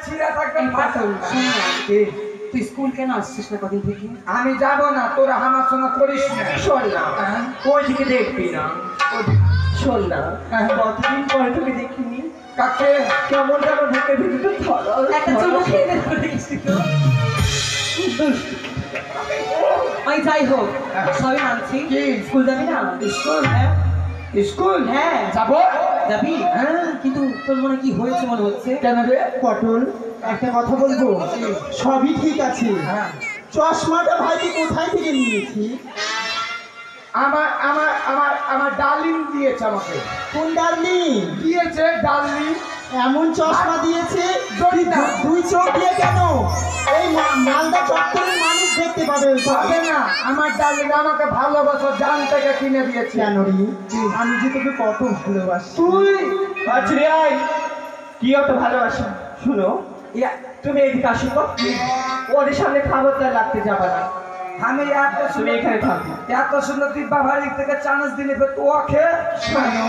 ছিঁড়া থাকবে ফাটল। তুই স্কুল কেন আসছিস না কদিন থেকে? আমি যাব না, তোরা আমার সঙ্গে করিস না। শোন না, ওই দিকে দেখবি না। শোন না, কতদিন পরে তোকে দেখিনি। কাকে? কেমন যেন বুকের ভিতরে ধরল। একটা চুমু খেয়ে দেখছি তো। আমি যাই হোক, সবই মানছি। স্কুল যাবি না? স্কুল? স্কুল? হ্যাঁ যাবো। যাবি? হ্যাঁ, কিন্তু তোর মনে কি হয়েছে মনে হচ্ছে? কেন রে? পটল, একটা কথা বলবো? সবই ঠিক আছে, হ্যাঁ। চশমাটা ভাই তুই কোথায় থেকে নিয়েছি? আমার আমার আমার আমার ডার্লিং দিয়েছে আমাকে। কোন ডার্লিং দিয়েছে? ডার্লিং এমন চশমা দিয়েছে ধরি না। দুই চোখ দিয়ে কেন? এই মালদা চত্বরের মানুষ দেখতে পাবে ওই চোখে। পাবে না। আমার ডার্লিং আমাকে ভালোবাসা জান থেকে কিনে দিয়েছে। কেন রে? আমি যে তোকে কত ভালোবাসি। তুই কি অত ভালোবাসা? শুনো, তুমি এদিকে আসো তো। ওদের সামনে খাবারদার লাগতে যাবে না। আমি এত তুমি সুন্দর এখানে থাকো। এত সুন্দর দিব্যা ভাড়ি থেকে চান্স দিলে তো ওকে শোনো,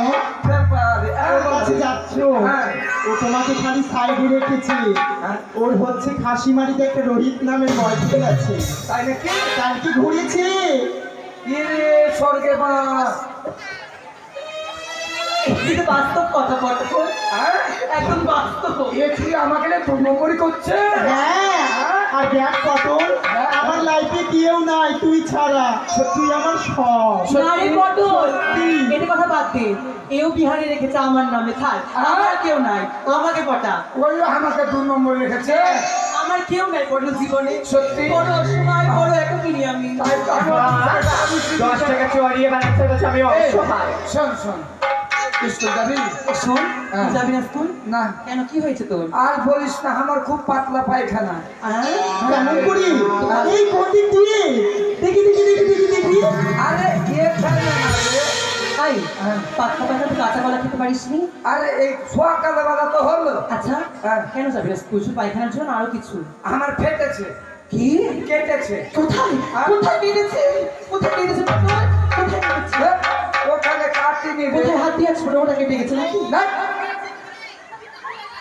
ওর কাছে যাচ্ছ, হ্যাঁ। ও তোমাকে খালি সাইডে রেখেছে। ওর হচ্ছে খাসিমারিতে একটা রোহিত নামের বয়ফ্রেন্ড আছে। তাই নাকি? তার কি ঘুরেছে? ইরে স্বর্গে বাস। কিন্তু বাস্তব কথা বলতো, একদম বাস্তব। এ তুই আমাকে দু নম্বরই করছে। হ্যাঁ, আর দেখ পটল, আমার লাইফে কেউ নাই তুই ছাড়া। তুই আমার সব। নারী পটল, এটা কথা বাদ দে। এও বিহারে রেখেছে আমার নামে। থাক, আমার কেউ নাই, আমাকে পটা। ওই আমাকে দু নম্বর রেখেছে। আমার কেউ নাই পটল জীবনে। সত্যি? বড় সময় বড় একটা কিনি আমি। তাই তো আমি 10 টাকা চড়িয়ে বানাচ্ছে বলছে আমি অসহায়। শোন শোন, স্কুল যাবি? শোন, হ্যাঁ। তুই যাবি না স্কুল? না। কেন, কি হয়েছে তোর? আর বলিস না, আমার খুব পাতলা পায়খানা। কেমন করি? এই কোনদিন তুই দেখি দেখি দেখি দেখি দেখি। আরে এ খেলে না রে। তাই হ্যাঁ। পাতলা পাতলা তুই কাঁচা কলা খেতে পারিস নি? আরে এই সকালে বেলা তো হলো। আচ্ছা, হ্যাঁ। কেন যাবি না স্কুল? শুধু পায়খানার জন্য আরো কিছু? আমার ফেটেছে। কি? কেটেছে। কোথায়? কোথায় কেটেছে? কোথায় কেটেছে তোর? কোথায় কেটেছে? ওখানে কাটিনি রে। কোথায় হাত দিয়ে ছোট মোটা কেটে গেছে নাকি? না,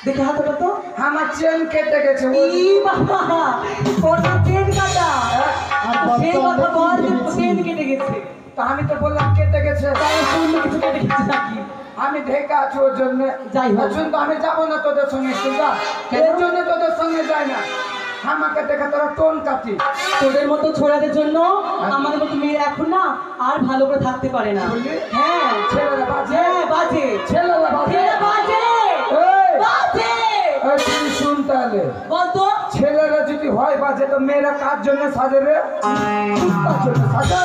দেখে হাতটা তো। আমার চেন কেটে গেছে। ই বাবা, কত চেন কাটা। সেই কথা বল যে চেন কেটে গেছে। তা আমি তো বললাম কেটে গেছে। তাই অন্য কিছু কেটে গেছে নাকি? আমি ঢেকে আছি ওর জন্য। যাই হোক। শুন তো, আমি যাবো না তোদের সঙ্গে স্কুল। যা, এর জন্য তোদের সঙ্গে যাই না। আমাকে দেখে তোরা টোন কাটি। তোদের মতো ছোড়াদের জন্য আমাদের মতো মেয়ে এখন না আর ভালো করে থাকতে পারে না। বুঝলি? হ্যাঁ, ছেলেরা বাজে। হ্যাঁ বাজে। ছেলেরা বাজে। ছেলে বাজে। এই, বাজে। এই তুই শুন তাহলে। বলতো ছেলেরা যদি হয় বাজে, তো মেয়েরা কার জন্য সাজে রে? কার জন্য সাজে?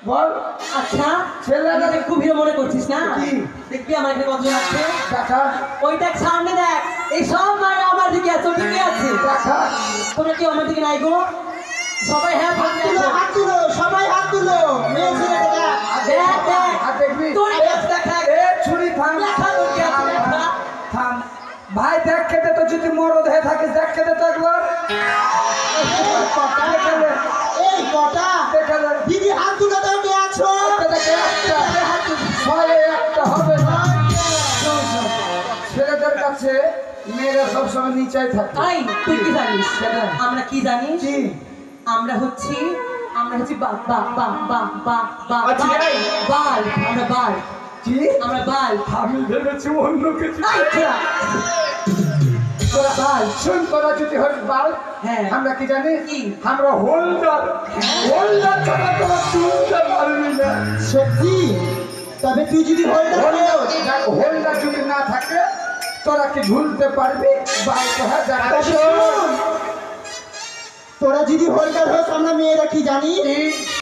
বল। আচ্ছা, ছেলেরা তুই খুব হিরো মনে করছিস না? কি? দেখবি আমার এখানে কতজন আছে? দেখা ওই দেখ, সামনে দেখ। এই সব মায়েরা আমার দিকে আছে, ওর দিকে আছে। দেখা। তোমরা কেউ আমার দিকে নাই গো? সবাই হ্যাঁ হাত বলতে তুলো, আছে। হাত তুলো, সবাই হাত তুলো। মেয়ে ছেলেটা দেখ। দেখ দেখ, আর দেখবি? তোর কাছে দেখা। এ ছুরি থাম। দেখা তোর কাছে দেখা। থাম। ভাই দেখ খেতে তো, যদি মরদ হয়ে থাকিস দেখ খেতে তো একবার। দেখালে, এই কটা দেখালে। দিদি হাত তুলো দাও, কে আছো? দেখে একটা, ছয়ে একটা হবে না। শোন, শোন, ছেলেদের কাছে মেয়েরা সবসময় নিচাই থাকে। আই, তুই কি জানিস? কেন? আমরা কি জানিস? কি? আমরা হচ্ছি বা বা বা বা বা বা আচ্ছা, এই। বাল। আমরা বাল। কি? আমরা বাল। আমি ভেবেছি অন্য কিছু। আই, ছোড়া। তোরা বাল। শোন, তোরা যদি হস বাল, হ্যাঁ। আমরা কি জানি? কি? আমরা হোল্ডার। হোল্ডার ছাড়া তোরা তুলতে পারবি না। সত্যি? তবে তুই যদি হোল্ডার হও, হোল্ডার যদি না থাকে, তোরা কি ঝুলতে পারবি? বাল তো হ্যাঁ দেখা। তবে শোন, তোরা যদি হোল্ডার হোস, আমরা মেয়েরা কি জানি? কি?